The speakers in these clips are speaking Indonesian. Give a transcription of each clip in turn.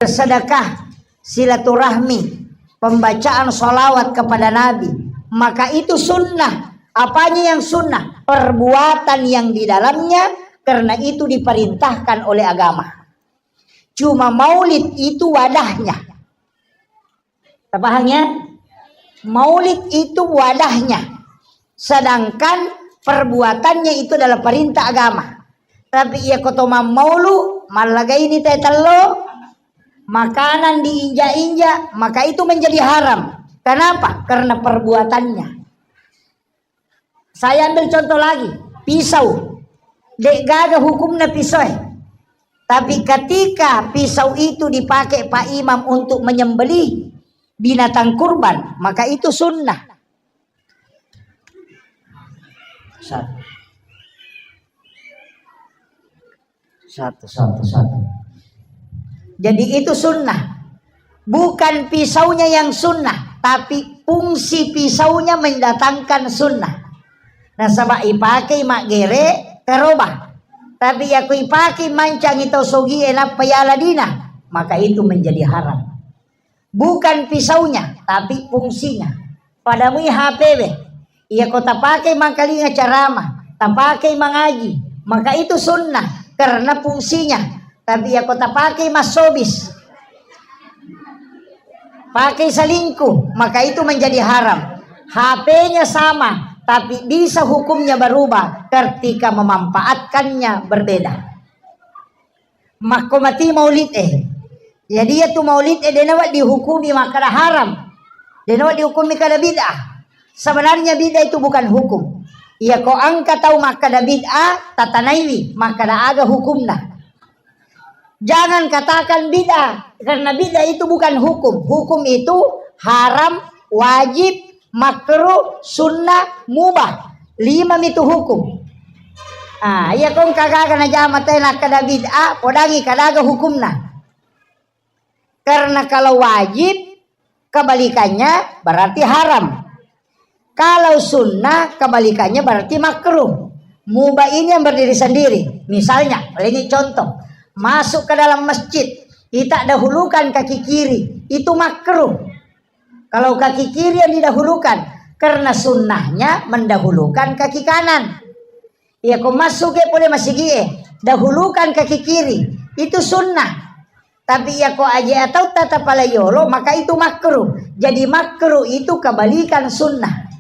Sedekah, silaturahmi, pembacaan sholawat kepada Nabi, maka itu sunnah. Apanya yang sunnah? Perbuatan yang di dalamnya, karena itu diperintahkan oleh agama. Cuma maulid itu wadahnya. Pahamnya? Maulid itu wadahnya, sedangkan perbuatannya itu adalah perintah agama. Tapi ia kotoma maulu malaga ini tetelo makanan diinjak-injak, maka itu menjadi haram. Kenapa? Karena perbuatannya. Saya ambil contoh lagi, pisau. Dek gaga hukumnya pisau. Tapi ketika pisau itu dipakai Pak Imam untuk menyembelih binatang kurban, maka itu sunnah. Satu. Jadi itu sunnah. Bukan pisaunya yang sunnah, tapi fungsi pisaunya mendatangkan sunnah. Nah sabak ipakai mak gere kerobah, tapi aku ipakai mancang itu sogi enak payala dina, maka itu menjadi haram. Bukan pisaunya, tapi fungsinya. Padamu HPW, ia kota pakai mangkalinga ceramah, tak pakai mengaji, maka itu sunnah karena fungsinya. Tapi ia kota pakai masobis, pakai selingkuh, maka itu menjadi haram. HP-nya sama, tapi bisa hukumnya berubah ketika memanfaatkannya berbeda. Makomati maulid jadi dia tu maulid dia nak dihukumi maka haram. Dia nak dihukumi kada bid'ah. Sebenarnya bid'ah itu bukan hukum. Ia kau angkat tahu maka ada bid'ah tatanaiwi, maka ada aga hukumna. Jangan katakan bid'ah, karena bid'ah itu bukan hukum. Hukum itu haram, wajib, makruh, sunnah, mubah. 5 itu hukum. Ya kong kagak na jamatay na kada bid'ah, podangi kadaga hukumna. Karena kalau wajib, kebalikannya berarti haram. Kalau sunnah, kebalikannya berarti makruh. Mubah ini yang berdiri sendiri. Misalnya, ini contoh. Masuk ke dalam masjid, kita dahulukan kaki kiri, itu makruh. Kalau kaki kiri yang didahulukan, karena sunnahnya mendahulukan kaki kanan. Ya kau masuk ke boleh masih dahulukan kaki kiri, itu sunnah. Tapi ya kau aja atau tata palayolo, maka itu makruh. Jadi makruh itu kebalikan sunnah.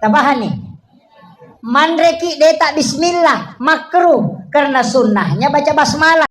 Tabahan nih. Mandreki detak bismillah makruh karena sunnahnya baca basmalah.